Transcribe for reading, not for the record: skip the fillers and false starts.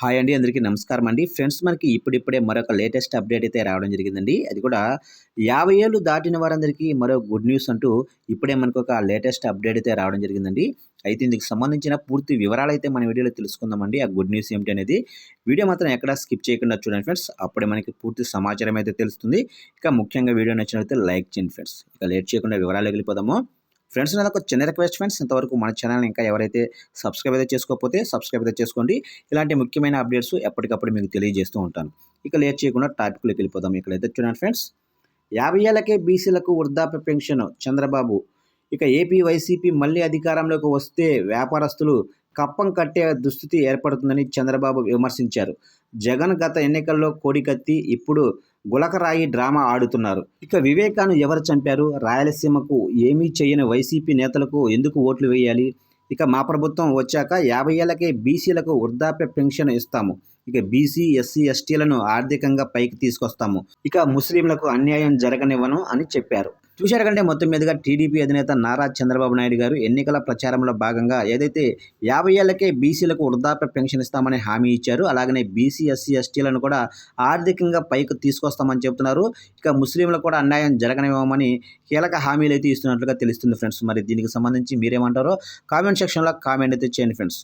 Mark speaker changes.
Speaker 1: Hi అండి. అందరికీ నమస్కారం అండి. ఫ్రెండ్స్ మనకి ఇప్పుడిప్పుడే మరొక లేటెస్ట్ అప్డేట్ అయితే రావడం జరిగిందండి. అది కూడా 50 ఏళ్ళు దాటిన వారందరికీ మరో గుడ్ న్యూస్ అంటూ ఇప్పుడే మనకొక లేటెస్ట్ అప్డేట్ అయితే రావడం జరిగిందండి. అయితే ఇందుకు సంబంధించిన పూర్తి వివరాలైతే మన వీడియోలో తెలుసుకుందామండి. ఆ గుడ్ న్యూస్ ఏమిటి అనేది. వీడియో మాత్రం ఎక్కడా స్కిప్ చేయకుండా చూడండి ఫ్రెండ్స్. అప్పుడే మనకి పూర్తి సమాచారం అయితే తెలుస్తుంది. ఇక ముఖ్యంగా వీడియో నచ్చినట్లయితే లైక్ చేయండి ఫ్రెండ్స్. ఇక లేట్ చేయకుండా వివరాలు వెళ్ళిపోదాము. ఫ్రెండ్స్ నాది ఒక చిన్న రిక్వెస్ట్ ఫ్రెండ్స్. ఇంతవరకు మన ఛానల్‌ని ఇంకా ఎవరైతే సబ్స్క్రైబ్ అయితే చేసుకోకపోతే సబ్స్క్రైబ్ అయితే చేసుకోండి. ఇలాంటి ముఖ్యమైన అప్డేట్స్ ఎప్పటికప్పుడు మీకు తెలియజేస్తూ ఉంటాను. ఇక లేట్ చేయకుండా టాపిక్‌లోకి వెళ్ళిపోదాం. ఇక్కడైతే చూడండి ఫ్రెండ్స్. 50 ఏళ్లకే బీసీలకు వృద్ధాప్య పెన్షన్ చంద్రబాబు. ఇక ఏపీ వైసీపీ మళ్ళీ అధికారంలోకి వస్తే వ్యాపారస్తులు కప్పం కట్టే దుస్థితి ఏర్పడుతుందని చంద్రబాబు విమర్శించారు. జగన్ గత ఎన్నికల్లో కోడికత్తి, ఇప్పుడు గులకరాయి డ్రామా ఆడుతున్నారు. ఇక వివేకాను ఎవరు చంపారు? రాయలసీమకు ఏమీ చేయని వైసీపీ నేతలకు ఎందుకు ఓట్లు వేయాలి? ఇక మా ప్రభుత్వం వచ్చాక 50 ఏళ్లకే బీసీలకు వృద్ధాప్య పెన్షన్ ఇస్తాము. ఇక బీసీ, ఎస్సీ, ఎస్టీలను ఆర్థికంగా పైకి తీసుకొస్తాము. ఇక ముస్లింలకు అన్యాయం జరగనివ్వను అని చెప్పారు. చూశారు కంటే మొత్తం మీదుగా టీడీపీ అధినేత నారా చంద్రబాబు నాయుడు గారు ఎన్నికల ప్రచారంలో భాగంగా ఏదైతే 50 ఏళ్లకే బీసీలకు వృద్ధాప్య పెన్షన్ ఇస్తామని హామీ ఇచ్చారు. అలాగనే బీసీ, ఎస్సీ, ఎస్టీలను కూడా ఆర్థికంగా పైకి తీసుకొస్తామని చెబుతున్నారు. ఇక ముస్లింలకు కూడా అన్యాయం జరగనివ్వమని కీలక హామీలు అయితే ఇస్తున్నట్లుగా తెలుస్తుంది ఫ్రెండ్స్. మరి దీనికి సంబంధించి మీరేమంటారో కామెంట్ సెక్షన్లో కామెంట్ అయితే చేయండి ఫ్రెండ్స్.